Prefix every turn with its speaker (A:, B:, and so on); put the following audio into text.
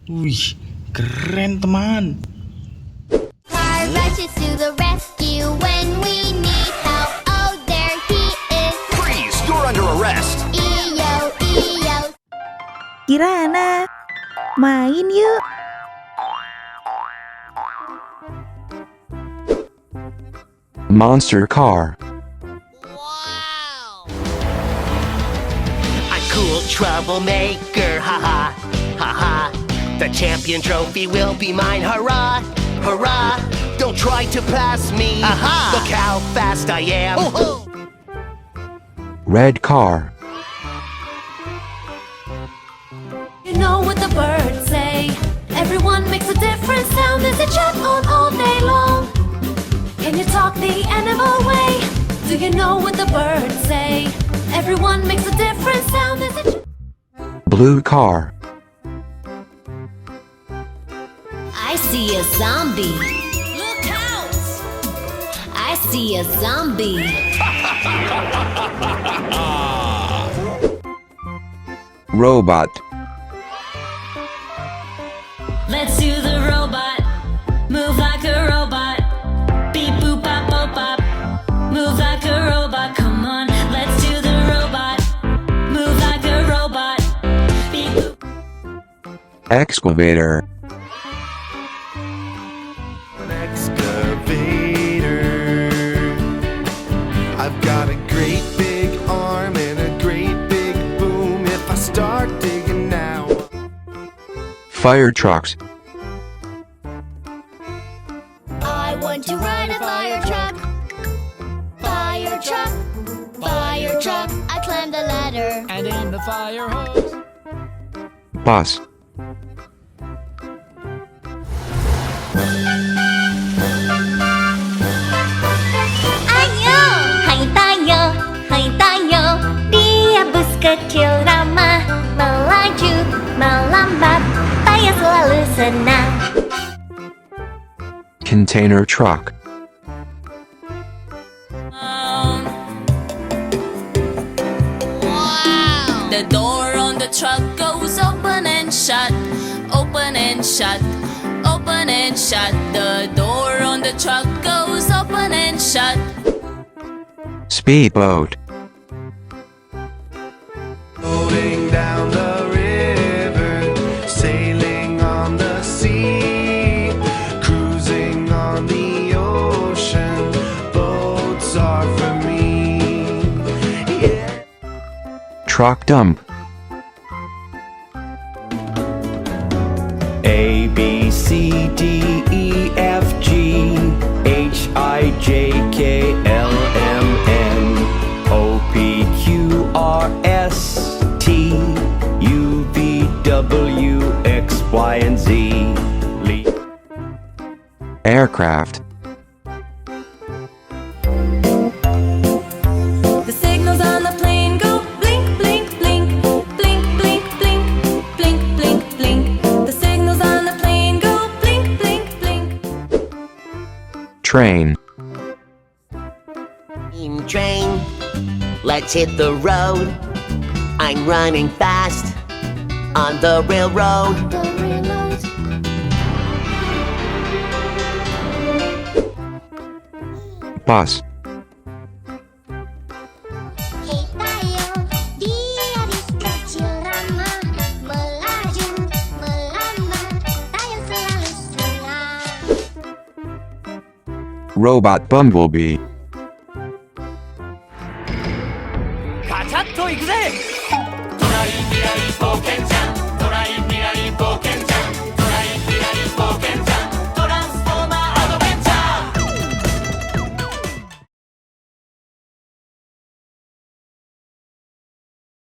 A: Wih, keren teman.
B: Car rushes to the rescue when we need help. Oh, there he is.
C: Freeze! You're under arrest!
B: Iyo, iyo.
D: Kirana, main yuk.
E: Monster car.
C: A cool troublemaker, haha, haha. The champion trophy will be mine, hurrah, hurrah. Don't try to pass me, aha. Look how fast I am.
E: Red car.
F: You know what the birds say. Everyone makes a different sound. There's a chat on all day long. Can you talk the animal way? Do you know what the birds say? Everyone makes a different sound. There's a
E: Blue car.
F: I see a zombie. Look out! I see a zombie.
E: Robot.
F: Let's do the robot. Move like a robot. Beep boop bop bop bop. Move like a robot. Come on, let's do the robot. Move like a robot. Beep boop.
E: Excavator.
G: An excavator. I've got a great big arm and a great big boom. If I start digging now.
E: Fire trucks.
B: I want to ride a fire truck. Fire truck. Fire truck. I climb the ladder.
H: And in the fire hose.
E: Bus.
B: Ayo, hai tayo, dia bus kecil ramah, melaju, melambat, tayo selalu senang.
E: Container truck.
F: The door on the truck goes open and shut, open and shut, open and shut. The door on the truck goes open and shut.
E: Speedboat.
G: Floating down the river, sailing on the sea, cruising on the ocean, boats are for me. Yeah.
E: Truck dump.
I: A, B, C, D, E, F, G, H, I, J, K, L, M, N, O, P, Q, R, S, T, U, V, W, X, Y, and Z.
E: Aircraft.
F: The signals on the plane go blink, blink, blink, blink, blink, blink, blink, blink, blink. The signals on the plane go blink, blink, blink.
E: Train.
C: Train, let's hit the road. I'm running fast on the railroad.
E: Bus.
B: Hei tayo, dia bus kecil ramah, melaju, melambat, tayo selalu senang.
E: Robot bumblebee.
C: カチャッといくぜ。トライ未来冒険者